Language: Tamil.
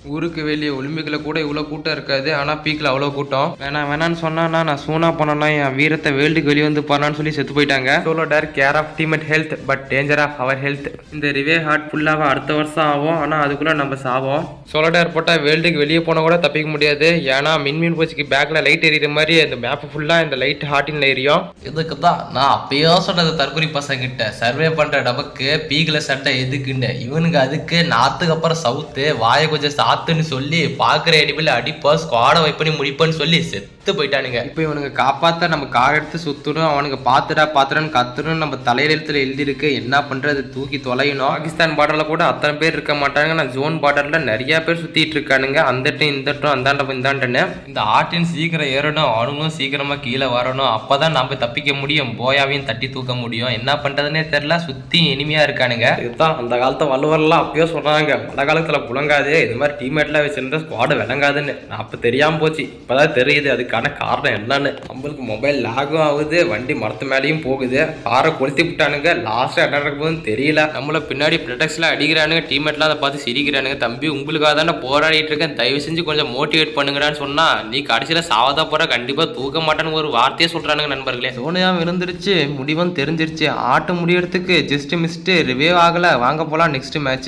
ஊருக்கு வெளியே ஒலிம்பிக்ல கூட இவ்வளோ கூட்டம் இருக்காது, ஆனால் பீக்கில் அவ்வளோ கூட்டம். வேணான்னு சொன்னா நான் சூனா பண்ணனா என் வீரத்தை வேர்ல்டுக்கு வெளியே வந்து பண்ணான்னு சொல்லி செத்து போயிட்டாங்க. சோலோ டேர் கேர் ஆஃப் டீமேட் health but danger of our health. இந்த ரிவே ஹார்ட் ஃபுல்லாக அடுத்த வருஷம் ஆகும், ஆனால் அதுக்குள்ளே நம்ம சாவோம். சோலோ டேர் போட்டால் வேர்ல்டுக்கு வெளியே போனால் கூட தப்பிக்க முடியாது. ஏன்னா மின்மின் பூச்சிக்கு பேக்கில் லைட் எரியிற மாதிரி அந்த மேப் ஃபுல்லாக இந்த லைட் ஹார்ட்டின் எரியும். இதுக்கு தான் நான் அப்பயோ சொன்னது தற்கொலை பசங்கிட்ட சர்வே பண்ற நமக்கு பீக்கில் சட்டை எதுக்குன்னு. இவனுக்கு அதுக்கு நாத்துக்கு அப்புறம் சவுத்து வாயை கொஞ்சம் சாத்துன்னு சொல்லி பாக்குற அடிப்பில் அடிப்பா ஸ்குவாட வைப்பனி முடிப்பன்னு சொல்லி செத்து போயிட்டானுங்க. இப்போ இவனுக்கு காப்பாற்ற நம்ம கார் எடுத்து சுத்தணும், அவனுக்கு பாத்துடான்னு கத்துணும் நம்ம தலையெழுத்துல எழுதிருக்கு. என்ன பண்றது, தூக்கி தொலையணும். பாகிஸ்தான் பார்டர்ல கூட அத்தனை பேர் இருக்க மாட்டாங்க, நான் ஜோன் பார்டர்ல நிறைய பேர் சுத்திட்டு இருக்கானுங்க. அந்தட்டும் இந்தட்டும் அந்தாண்ட இந்தாண்டன்னு. இந்த ஆட்டின் சீக்கிரம் ஏறணும், அவனுங்களும் சீக்கிரமா கீழே வரணும். அப்பதான் நம்ம தப்பிக்க முடியும், போயாவையும் தட்டி தூக்க முடியும். என்ன பண்றதுன்னே தெரியல, சுத்தி இனிமையா இருக்கானுங்க. இதுதான் அந்த காலத்து வள்ளுவர்லாம் அப்பயோ சொல்றாங்க, மழை காலத்துல புழங்காது, இது மாதிரி டீம்மேட்லாம் வச்சிருந்தா ஸ்குவாடு விளங்காதுன்னு. நான் அப்ப தெரியாம போச்சு, இப்பதான் தெரியுது அதுக்கான காரணம் என்னன்னு. நம்மளுக்கு மொபைல் லாகும் ஆகுது, வண்டி மரத்து மேலேயும் போகுது, காரை கொளுத்தி விட்டானுங்க. லாஸ்டா என்ன நடக்க போகுதுன்னு தெரியல. நம்மள பின்னாடி ப்ரொடக்ட்ஸ்ல அடிக்கிறானுங்க, டீம்மேட்லாம் அதை பார்த்து சிரிக்கிறானுங்க. தம்பி உங்களுக்காக தானே போராடிட்டு இருக்கேன், தயவு செஞ்சு கொஞ்சம் மோட்டிவேட் பண்ணுங்கடான்னு சொன்னா நீ கடைசியில சாவதா போற, கண்டிப்பா தூக்க மாட்டேன்னு ஒரு வார்த்தையே சொல்றானுங்க நண்பர்களே. சோனியா விழுந்துருச்சு, முடிவும் தெரிஞ்சிருச்சு. ஆட்டம் முடியறதுக்கு ஜஸ்ட் மிஸ்ட் ரிவே ஆகல. வாங்க போலாம் நெக்ஸ்ட் மேட்ச்.